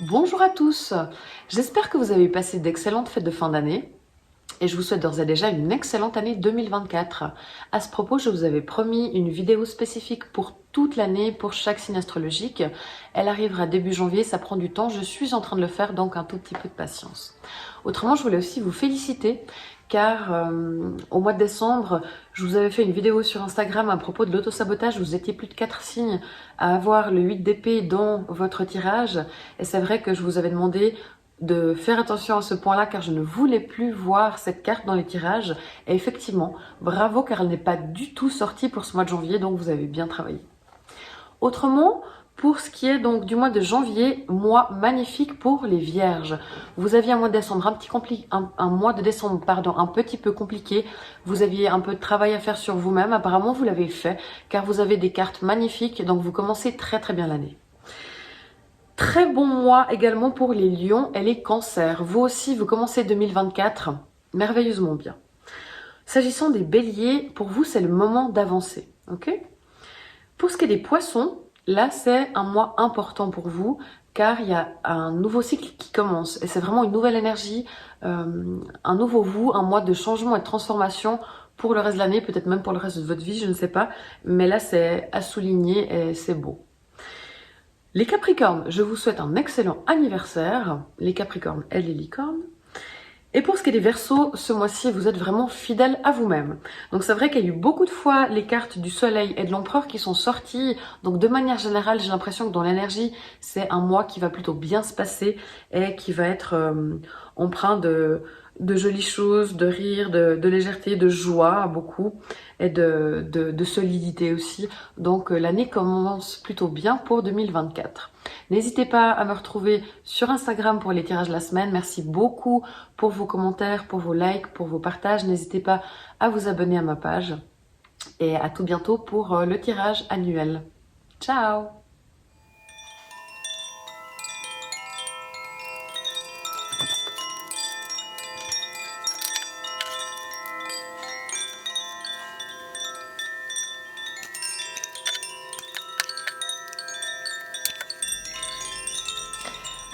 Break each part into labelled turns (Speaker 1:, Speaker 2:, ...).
Speaker 1: Bonjour à tous, j'espère que vous avez passé d'excellentes fêtes de fin d'année et je vous souhaite d'ores et déjà une excellente année 2024. À ce propos, je vous avais promis une vidéo spécifique pour toute l'année, pour chaque signe astrologique. Elle arrivera début janvier, ça prend du temps, je suis en train de le faire, donc un tout petit peu de patience. Autrement, je voulais aussi vous féliciter car au mois de décembre, je vous avais fait une vidéo sur Instagram à propos de l'autosabotage. Vous étiez plus de 4 signes à avoir le 8 d'épée dans votre tirage. Et c'est vrai que je vous avais demandé de faire attention à ce point-là car je ne voulais plus voir cette carte dans les tirages. Et effectivement, bravo car elle n'est pas du tout sortie pour ce mois de janvier, donc vous avez bien travaillé. Autrement, pour ce qui est donc du mois de janvier, mois magnifique pour les vierges. Vous aviez un mois de décembre un mois de décembre pardon, un petit peu compliqué. Vous aviez un peu de travail à faire sur vous-même. Apparemment, vous l'avez fait car vous avez des cartes magnifiques. Donc, vous commencez très très bien l'année. Très bon mois également pour les lions et les cancers. Vous aussi, vous commencez 2024 merveilleusement bien. S'agissant des béliers, pour vous, c'est le moment d'avancer. Ok ? Pour ce qui est des poissons, là, c'est un mois important pour vous car il y a un nouveau cycle qui commence et c'est vraiment une nouvelle énergie, un nouveau vous, un mois de changement et de transformation pour le reste de l'année, peut-être même pour le reste de votre vie, je ne sais pas. Mais là, c'est à souligner et c'est beau. Les Capricornes, je vous souhaite un excellent anniversaire. Les Capricornes et les licornes. Et pour ce qui est des Verseaux, ce mois-ci, vous êtes vraiment fidèle à vous-même. Donc c'est vrai qu'il y a eu beaucoup de fois les cartes du Soleil et de l'Empereur qui sont sorties. Donc de manière générale, j'ai l'impression que dans l'énergie, c'est un mois qui va plutôt bien se passer et qui va être empreint de jolies choses, de rire, de légèreté, de joie beaucoup et de solidité aussi. Donc l'année commence plutôt bien pour 2024. N'hésitez pas à me retrouver sur Instagram pour les tirages de la semaine. Merci beaucoup pour vos commentaires, pour vos likes, pour vos partages. N'hésitez pas à vous abonner à ma page. Et à tout bientôt pour le tirage annuel. Ciao!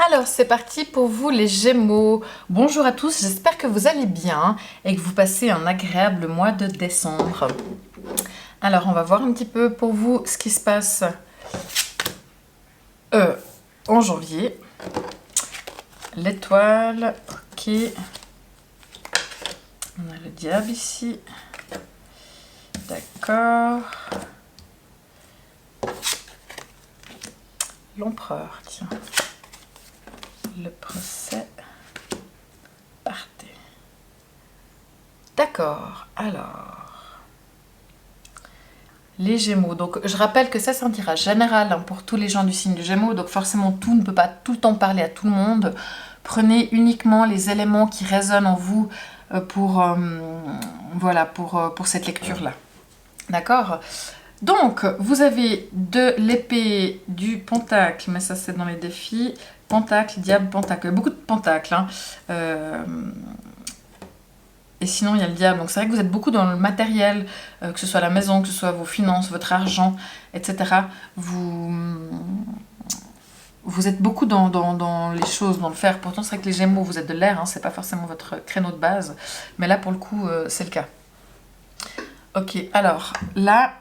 Speaker 2: Alors, c'est parti pour vous les Gémeaux. Bonjour à tous, j'espère que vous allez bien et que vous passez un agréable mois de décembre. Alors, on va voir un petit peu pour vous ce qui se passe en janvier. L'étoile, ok. On a le diable ici. D'accord. L'empereur, tiens. Le procès. Partez. D'accord, alors. Les Gémeaux. Donc, je rappelle que ça, c'est un tirage général hein, pour tous les gens du signe du Gémeaux. Donc, forcément, tout ne peut pas tout le temps parler à tout le monde. Prenez uniquement les éléments qui résonnent en vous voilà, pour cette lecture-là. D'accord ? Donc, vous avez de l'épée, du pentacle, mais ça, c'est dans les défis. Pentacle, diable, pentacle. Il y a beaucoup de pentacles. Hein. Et sinon, il y a le diable. Donc, c'est vrai que vous êtes beaucoup dans le matériel, que ce soit la maison, que ce soit vos finances, votre argent, etc. Vous êtes beaucoup dans les choses, dans le faire. Pourtant, c'est vrai que les Gémeaux, vous êtes de l'air, hein, c'est pas forcément votre créneau de base. Mais là, pour le coup, c'est le cas. Ok, alors là,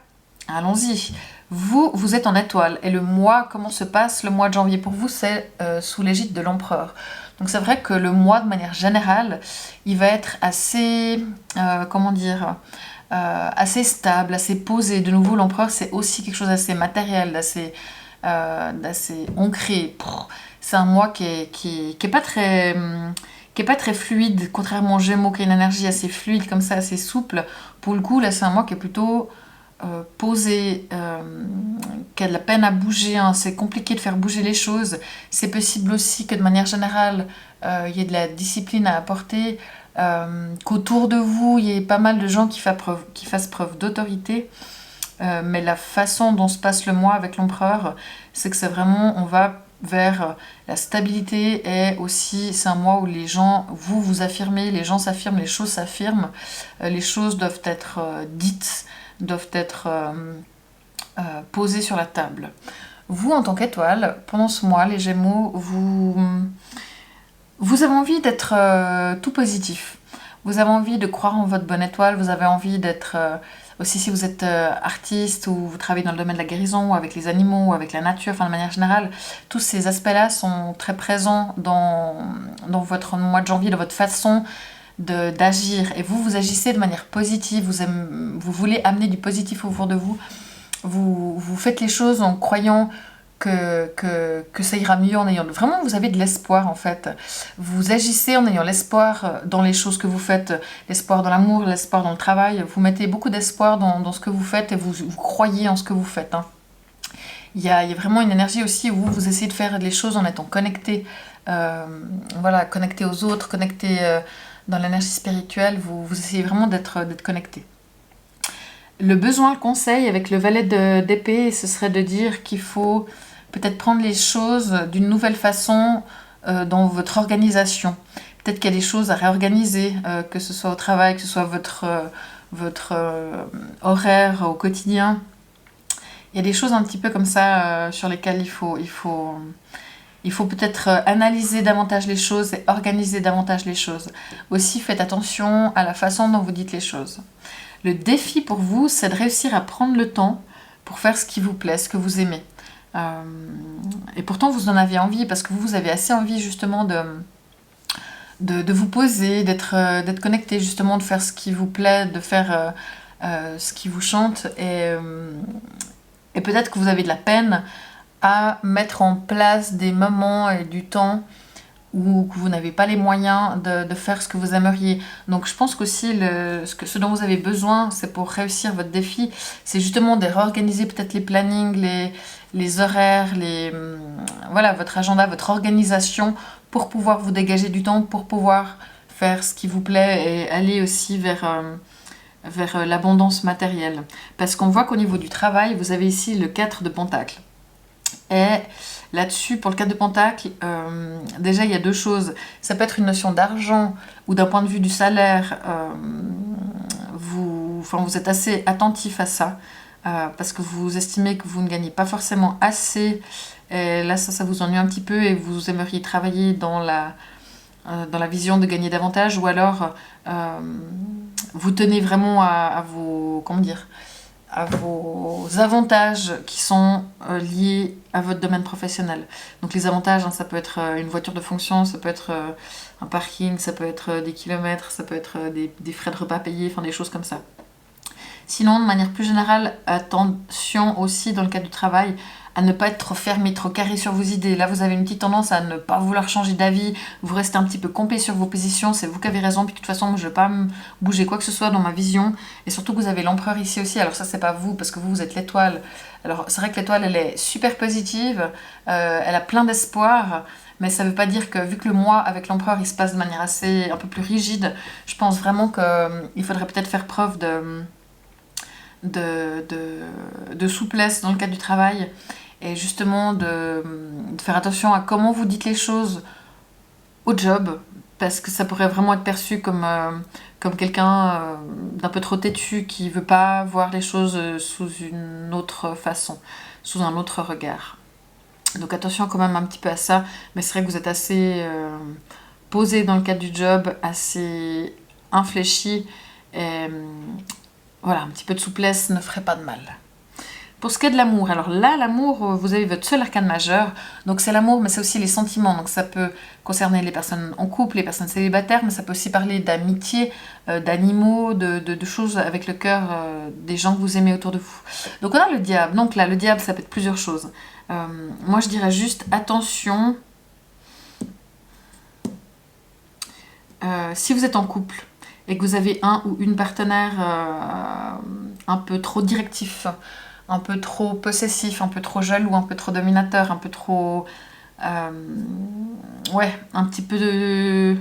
Speaker 2: allons-y. Vous êtes en étoile. Et le mois, comment se passe le mois de janvier pour vous? C'est sous l'égide de l'empereur. Donc c'est vrai que le mois, de manière générale, il va être assez, assez stable, assez posé. De nouveau, l'empereur, c'est aussi quelque chose d'assez matériel, d'assez ancré. C'est un mois qui est pas très... qui est pas très fluide, contrairement au Gémeaux qui a une énergie assez fluide, comme ça, assez souple. Pour le coup, là, c'est un mois qui est plutôt posé, qui a de la peine à bouger, hein. C'est compliqué de faire bouger les choses. C'est possible aussi que de manière générale, il y ait de la discipline à apporter, qu'autour de vous, il y ait pas mal de gens qui fassent preuve d'autorité. Mais la façon dont se passe le mois avec l'empereur, c'est que c'est vraiment, on va vers la stabilité et aussi c'est un mois où les gens, vous affirmez, les gens s'affirment, les choses s'affirment, les choses doivent être dites, doivent être posées sur la table. vous, en tant qu'étoile, pendant ce mois, les Gémeaux, vous avez envie d'être tout positif. Vous avez envie de croire en votre bonne étoile, vous avez envie d'être... aussi si vous êtes artiste ou vous travaillez dans le domaine de la guérison ou avec les animaux ou avec la nature, enfin de manière générale, tous ces aspects-là sont très présents dans votre mois de janvier, dans votre façon d'agir. Et vous agissez de manière positive, vous voulez amener du positif autour de vous. Vous faites les choses en croyant que ça ira mieux, en ayant... Vraiment, vous avez de l'espoir, en fait. Vous agissez en ayant l'espoir dans les choses que vous faites, l'espoir dans l'amour, l'espoir dans le travail. Vous mettez beaucoup d'espoir dans ce que vous faites et vous croyez en ce que vous faites. Hein. Il y a vraiment une énergie aussi où vous essayez de faire les choses en étant connecté. Voilà, connecté aux autres, connecté dans l'énergie spirituelle. Vous essayez vraiment d'être connecté. Le besoin, le conseil avec le valet d'épée, ce serait de dire qu'il faut peut-être prendre les choses d'une nouvelle façon dans votre organisation. Peut-être qu'il y a des choses à réorganiser, que ce soit au travail, que ce soit votre horaire au quotidien. Il y a des choses un petit peu comme ça sur lesquelles il faut peut-être analyser davantage les choses et organiser davantage les choses. Aussi, faites attention à la façon dont vous dites les choses. Le défi pour vous, c'est de réussir à prendre le temps pour faire ce qui vous plaît, ce que vous aimez. Et pourtant, vous en avez envie, parce que vous avez assez envie justement de vous poser, d'être connecté, justement, de faire ce qui vous plaît, de faire ce qui vous chante. Et peut-être que vous avez de la peine à mettre en place des moments et du temps ou que vous n'avez pas les moyens de faire ce que vous aimeriez. Donc je pense qu'aussi ce dont vous avez besoin, c'est pour réussir votre défi, c'est justement de réorganiser peut-être les plannings, les horaires, voilà, votre agenda, votre organisation pour pouvoir vous dégager du temps, pour pouvoir faire ce qui vous plaît et aller aussi vers l'abondance matérielle. Parce qu'on voit qu'au niveau du travail, vous avez ici le 4 de Pentacle. Et là-dessus, pour le 4 de Pentacle, déjà il y a deux choses. Ça peut être une notion d'argent ou d'un point de vue du salaire. Vous êtes assez attentif à ça parce que vous estimez que vous ne gagnez pas forcément assez. Et là, ça vous ennuie un petit peu et vous aimeriez travailler dans la vision de gagner davantage, ou alors vous tenez vraiment à vos... Comment dire, à vos avantages qui sont liés à votre domaine professionnel. Donc les avantages, ça peut être une voiture de fonction, ça peut être un parking, ça peut être des kilomètres, ça peut être des frais de repas payés, enfin des choses comme ça. Sinon, de manière plus générale, attention aussi dans le cadre du travail à ne pas être trop fermé, trop carré sur vos idées. Là, vous avez une petite tendance à ne pas vouloir changer d'avis, vous restez un petit peu campé sur vos positions, c'est vous qui avez raison, puis de toute façon, moi, je ne vais pas bouger quoi que ce soit dans ma vision. Et surtout que vous avez l'empereur ici aussi, alors ça, c'est pas vous, parce que vous êtes l'étoile. Alors, c'est vrai que l'étoile, elle est super positive, elle a plein d'espoir, mais ça ne veut pas dire que, vu que le mois avec l'empereur, il se passe de manière un peu plus rigide, je pense vraiment qu'il faudrait peut-être faire preuve de souplesse dans le cadre du travail et justement de faire attention à comment vous dites les choses au job, parce que ça pourrait vraiment être perçu comme quelqu'un d'un peu trop têtu qui veut pas voir les choses sous une autre façon, sous un autre regard. Donc attention quand même un petit peu à ça, mais c'est vrai que vous êtes assez posé dans le cadre du job, assez infléchi et voilà, un petit peu de souplesse ne ferait pas de mal. Pour ce qui est de l'amour, alors là, l'amour, vous avez votre seul arcane majeur, donc c'est l'amour, mais c'est aussi les sentiments, donc ça peut concerner les personnes en couple, les personnes célibataires, mais ça peut aussi parler d'amitié, d'animaux, de choses avec le cœur des gens que vous aimez autour de vous. Donc on a le diable, donc là, le diable, ça peut être plusieurs choses. Moi, je dirais juste attention, si vous êtes en couple, et que vous avez un ou une partenaire un peu trop directif, un peu trop possessif, un peu trop jaloux, un peu trop dominateur, un peu trop... un petit peu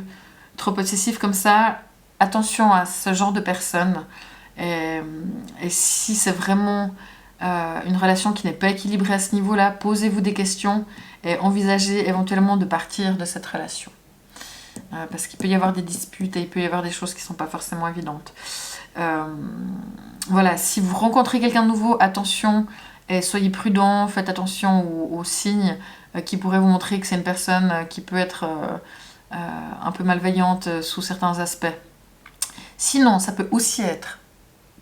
Speaker 2: trop possessif comme ça, attention à ce genre de personnes. Et si c'est vraiment une relation qui n'est pas équilibrée à ce niveau-là, posez-vous des questions et envisagez éventuellement de partir de cette relation. Parce qu'il peut y avoir des disputes et il peut y avoir des choses qui ne sont pas forcément évidentes. Voilà, si vous rencontrez quelqu'un de nouveau, attention Et soyez prudents, faites attention aux signes qui pourraient vous montrer que c'est une personne qui peut être un peu malveillante sous certains aspects. Sinon, ça peut aussi être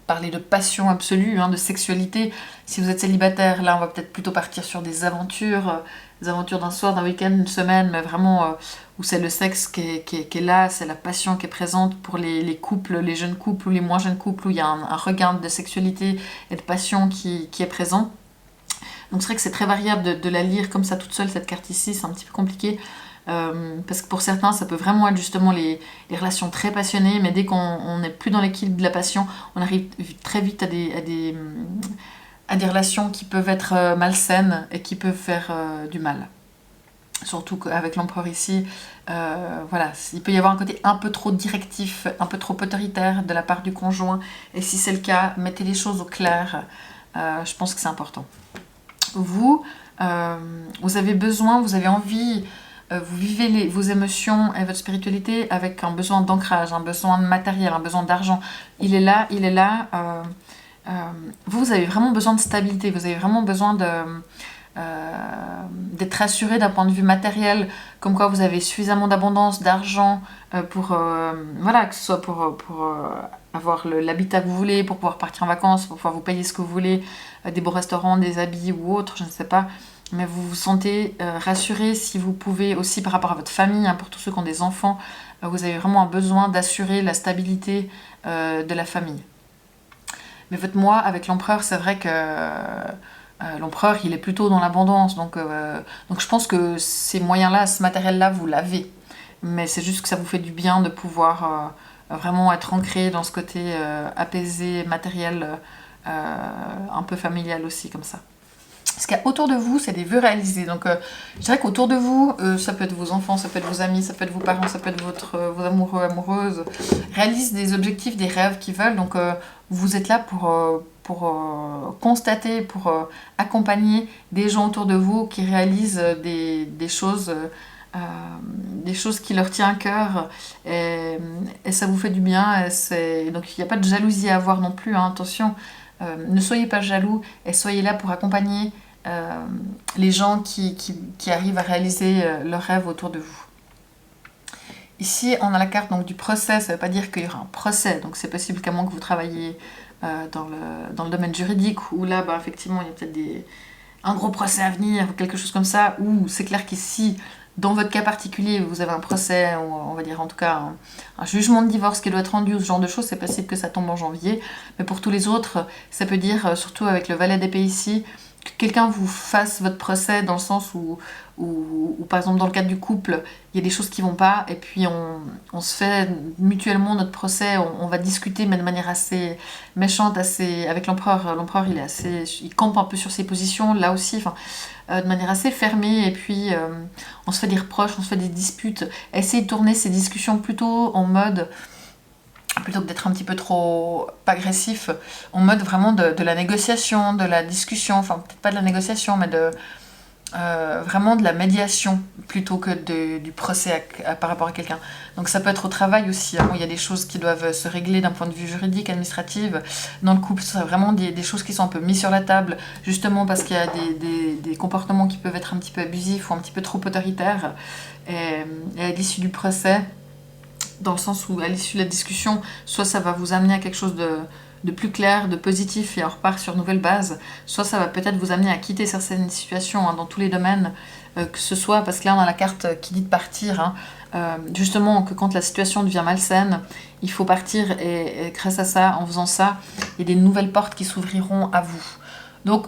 Speaker 2: parler de passion absolue, de sexualité. Si vous êtes célibataire, là, on va peut-être plutôt partir sur des aventures d'un soir, d'un week-end, une semaine, mais vraiment où c'est le sexe qui est là, c'est la passion qui est présente pour les couples, les jeunes couples ou les moins jeunes couples, où il y a un regain de sexualité et de passion qui est présent. Donc c'est vrai que c'est très variable de la lire comme ça toute seule, cette carte ici, c'est un petit peu compliqué. Parce que pour certains, ça peut vraiment être justement les relations très passionnées, mais dès qu'on n'est plus dans l'équilibre de la passion, on arrive très vite à des relations qui peuvent être malsaines et qui peuvent faire du mal. Surtout qu'avec l'empereur ici, voilà, il peut y avoir un côté un peu trop directif, un peu trop autoritaire de la part du conjoint. Et si c'est le cas, mettez les choses au clair. Je pense que c'est important. Vous avez besoin, vous avez envie, vous vivez vos émotions et votre spiritualité avec un besoin d'ancrage, un besoin de matériel, un besoin d'argent. Il est là. Vous avez vraiment besoin de stabilité, vous avez vraiment besoin d'être assuré d'un point de vue matériel, comme quoi vous avez suffisamment d'abondance, d'argent pour, voilà, que ce soit pour avoir l'habitat que vous voulez, pour pouvoir partir en vacances, pour pouvoir vous payer ce que vous voulez, des beaux restaurants, des habits ou autres, je ne sais pas. Mais vous vous sentez rassuré si vous pouvez aussi par rapport à votre famille, pour tous ceux qui ont des enfants, vous avez vraiment un besoin d'assurer la stabilité de la famille. Mais votre moi avec l'empereur, c'est vrai que l'empereur, il est plutôt dans l'abondance. Donc je pense que ces moyens-là, ce matériel-là, vous l'avez. Mais c'est juste que ça vous fait du bien de pouvoir vraiment être ancré dans ce côté apaisé, matériel, un peu familial aussi, comme ça. Ce qu'il y a autour de vous, c'est des vœux réalisés. Donc, je dirais qu'autour de vous, ça peut être vos enfants, ça peut être vos amis, ça peut être vos parents, ça peut être vos amoureux, amoureuses, réalisent des objectifs, des rêves qu'ils veulent. Donc, vous êtes là pour constater, pour accompagner des gens autour de vous qui réalisent des choses qui leur tiennent à cœur. Et ça vous fait du bien. Donc, il n'y a pas de jalousie à avoir non plus, attention. Ne soyez pas jaloux et soyez là pour accompagner les gens qui arrivent à réaliser leurs rêves autour de vous. Ici, on a la carte donc, du procès. Ça ne veut pas dire qu'il y aura un procès. Donc, c'est possible qu'à moins que vous travailliez dans le domaine juridique, où là, effectivement, il y a peut-être un gros procès à venir ou quelque chose comme ça, où c'est clair qu'ici, dans votre cas particulier, vous avez un procès, ou on va dire en tout cas un jugement de divorce qui doit être rendu ou ce genre de choses, c'est possible que ça tombe en janvier. Mais pour tous les autres, ça peut dire, surtout avec le valet d'épée ici, que quelqu'un vous fasse votre procès dans le sens où par exemple dans le cadre du couple, il y a des choses qui vont pas et puis on se fait mutuellement notre procès, on va discuter mais de manière assez méchante, avec l'empereur. L'empereur il campe un peu sur ses positions là aussi, de manière assez fermée et puis on se fait des reproches, on se fait des disputes. Essayez de tourner ces discussions plutôt en mode, plutôt que d'être un petit peu trop agressif, en mode vraiment de la négociation, de la discussion, peut-être pas de la négociation, mais vraiment de la médiation, plutôt que du procès par rapport à quelqu'un. Donc ça peut être au travail aussi, où il y a des choses qui doivent se régler d'un point de vue juridique, administratif. Dans le couple, c'est vraiment des choses qui sont un peu mises sur la table, justement parce qu'il y a des comportements qui peuvent être un petit peu abusifs ou un petit peu trop autoritaires. Et à l'issue du procès, dans le sens où à l'issue de la discussion, soit ça va vous amener à quelque chose de plus clair, de positif et on repart sur nouvelle base, soit ça va peut-être vous amener à quitter certaines situations dans tous les domaines, que ce soit, parce que là on a la carte qui dit de partir, justement que quand la situation devient malsaine, il faut partir et grâce à ça, en faisant ça, il y a des nouvelles portes qui s'ouvriront à vous. Donc,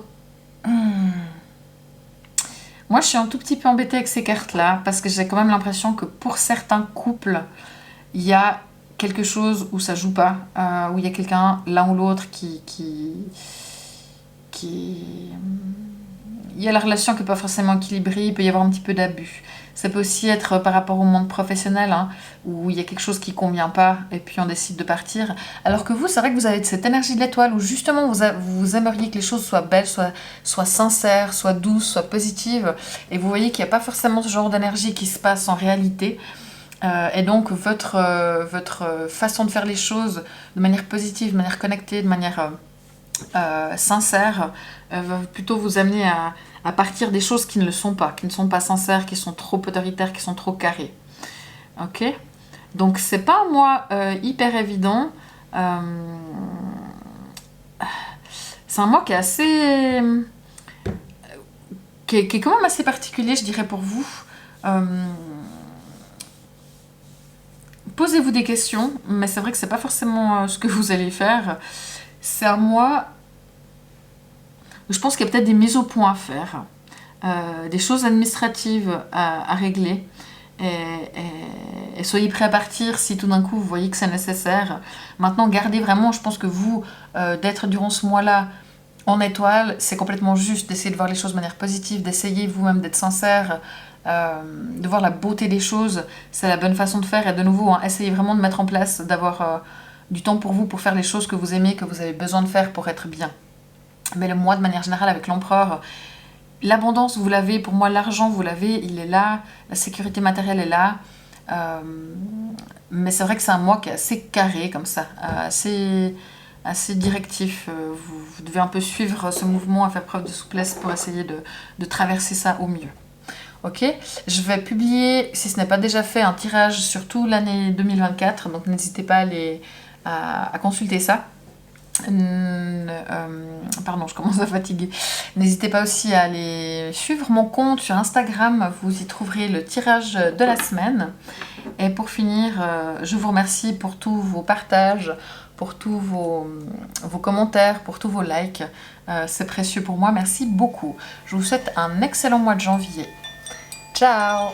Speaker 2: moi je suis un tout petit peu embêtée avec ces cartes-là, parce que j'ai quand même l'impression que pour certains couples, il y a quelque chose où ça joue pas, où il y a quelqu'un, l'un ou l'autre, qui... Il y a la relation qui n'est pas forcément équilibrée, il peut y avoir un petit peu d'abus. Ça peut aussi être par rapport au monde professionnel, où il y a quelque chose qui ne convient pas, et puis on décide de partir. Alors que vous, c'est vrai que vous avez cette énergie de l'étoile, où justement vous aimeriez que les choses soient belles, soient sincères, soient douces, soient positives, et vous voyez qu'il n'y a pas forcément ce genre d'énergie qui se passe en réalité. Et donc votre façon de faire les choses de manière positive, de manière connectée, de manière sincère va plutôt vous amener à partir des choses qui ne le sont pas, sincères, qui sont trop autoritaires, qui sont trop carrées. Ok? Donc c'est pas un mois hyper évident. C'est un mois qui est assez... qui est quand même assez particulier, je dirais, pour vous. Posez-vous des questions, mais c'est vrai que c'est pas forcément ce que vous allez faire. C'est un mois où je pense qu'il y a peut-être des mises au point à faire, des choses administratives à régler. Et soyez prêts à partir si tout d'un coup vous voyez que c'est nécessaire. Maintenant, gardez vraiment, je pense que vous, d'être durant ce mois-là en étoile, c'est complètement juste d'essayer de voir les choses de manière positive, d'essayer vous-même d'être sincère, de voir la beauté des choses. C'est la bonne façon de faire. Et de nouveau, hein, essayez vraiment de mettre en place, d'avoir du temps pour vous, pour faire les choses que vous aimez, que vous avez besoin de faire pour être bien. Mais le mois, de manière générale, avec l'empereur, l'abondance, vous l'avez. Pour moi, l'argent, vous l'avez. Il est là. La sécurité matérielle est là. Mais c'est vrai que c'est un mois qui est assez carré, comme ça. Assez directif. Vous devez un peu suivre ce mouvement, à faire preuve de souplesse pour essayer de traverser ça au mieux. Ok, je vais publier, si ce n'est pas déjà fait, un tirage sur toute l'année 2024. Donc n'hésitez pas à consulter ça. Pardon, je commence à fatiguer. N'hésitez pas aussi à aller suivre mon compte sur Instagram, vous y trouverez le tirage de la semaine. Et pour finir, je vous remercie pour tous vos partages, pour tous vos commentaires, pour tous vos likes. C'est précieux pour moi, merci beaucoup. Je vous souhaite un excellent mois de janvier. Ciao!